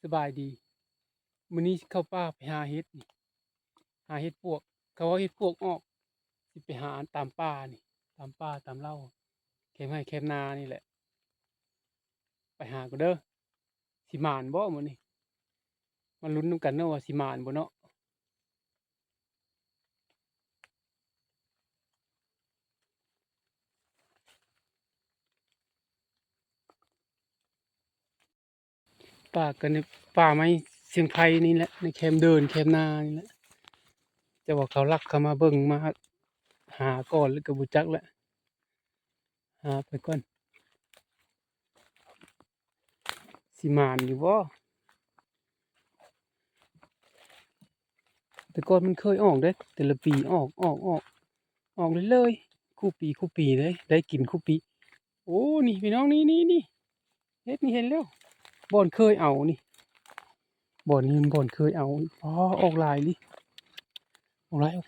สบายดีมื้อนี้สิเข้าป่าไปหาเห็ดนี่หาเห็ดปวกเขาว่าเห็ดปวกออกสิไปหาตามป่านี่ตามป่าตามไร่แคมป์ไร่แคมป์นานี่แหละไปหาก่อนเด้อสิหมานบ่มื้อนี้มาลุ้นนำกันเนาะว่าสิหมานบ่เนาะป่าก็ในป่าไม้เสียงไผ่นี่แหละในแคมป์เดินแคมป์นานี่แหละแต่ว่าเขาลักเข้ามาเบิ่งมาหาก่อนแล้วก็บ่จักแหละหาไปก่อนสิหมานอยู่บ่แต่ก่อนมันเคยออกเด้แต่ละปีออกเลยคู่ปีเลยได้กินคู่ปีโอ้นี่พี่น้องนี่เฮ็ดนี่เห็นแล้วบ่อนเคยเอานี่บ่อนนี้มันบ่อนเคยเอาอ๋อออกหลายนี่ออกหลายนี่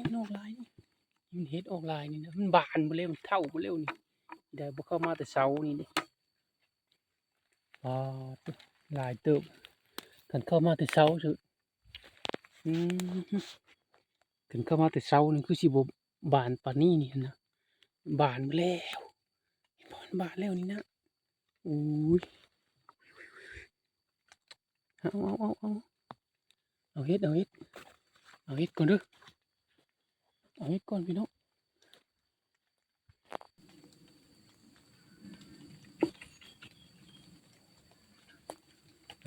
มันออกหลายนี่มันเฮ็ดออกหลายนี่นะมันบานบ่เร็วมันเท่าบ่เร็วนี่ได้บ่เข้ามาแต่เช้านี่เด้อ๋อหลายเติบคันเข้ามาแต่เช้าซื่ออืมคันเข้ามาแต่เช้านี่คือสิบ่บานปานนี้นี่นะบานมาแล้วเห็นบ่มันบานแล้วนี่นะอุ้ยเอาเอาเฮ็ดเอาเฮ็ดเอาเฮ็ดก่อนเด้อเอาเฮ็ดก่อนพี่น้อง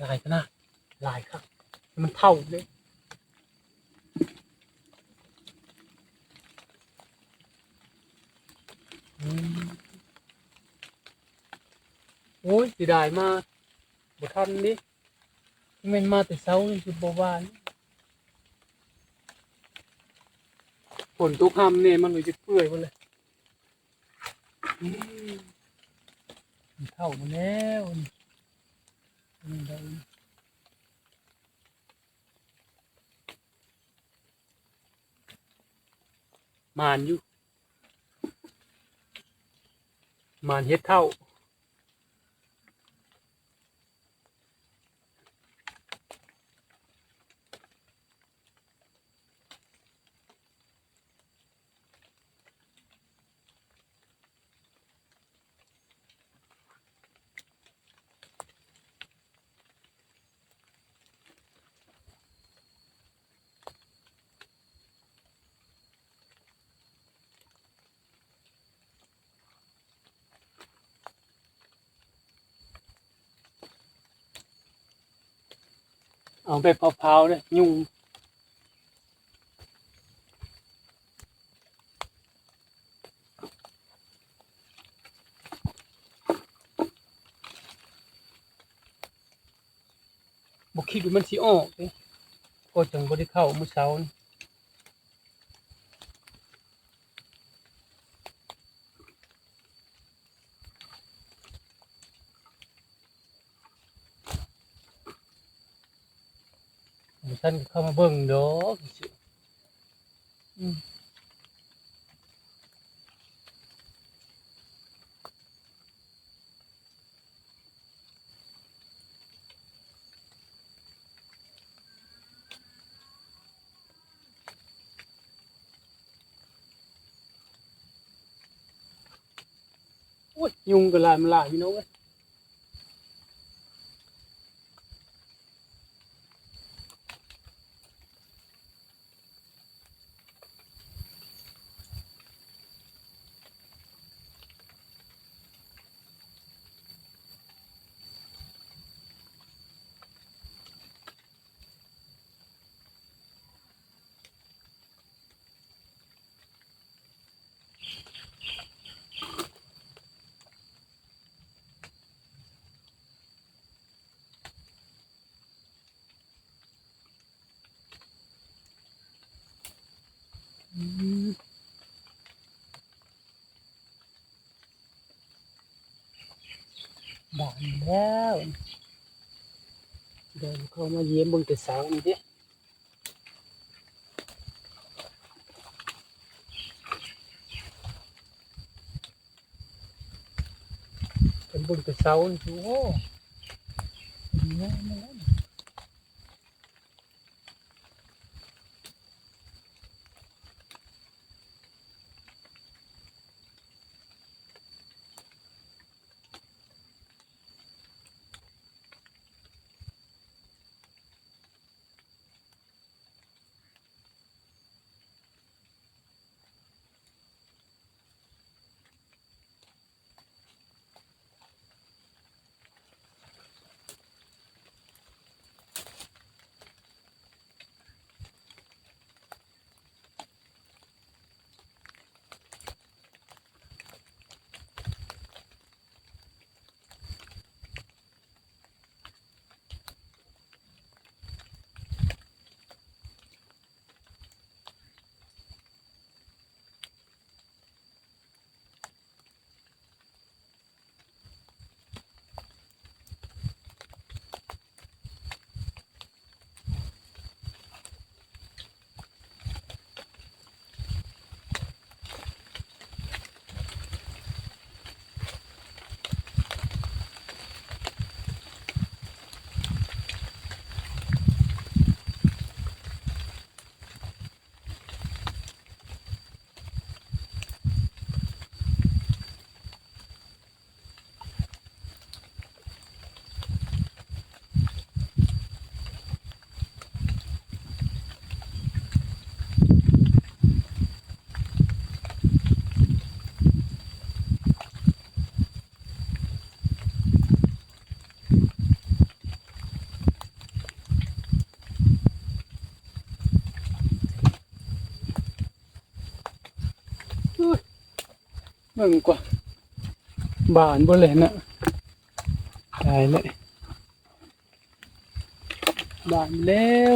ลายขนาดลายครับมันเท่าเลยอืมโอ้ยสิได้มาบ่ทันดิแม่นมาแต่เช้านี่คือบ่ว่าฝนตกค่ำเนี่ยมันเลยจะเปื่อยหมดเลยอืมมันเท่ามาแล้วนี่ได้มานอยู่มานเฮ็ดเท่าเอาแบบเผาๆเลยยุงบ่คิดว่ามันสิออกเด้ก็จังบ่ได้เข้ามื้อเช้านี่มื้อท่านก็เข้ามาเบิ่งดอกอืมโอ้ยยุงก็หลายมันหลายพี่น้องเอ้ยอืมบานแล้วเดินเข้ามาเยี่ยมเบิ่งแต่เช้านี่เด้ เป็นบุญกระเช้านี่โอ้ นี่นะเบิ่งกว่าบานบ่เลยนะตายเลยบานแล้ว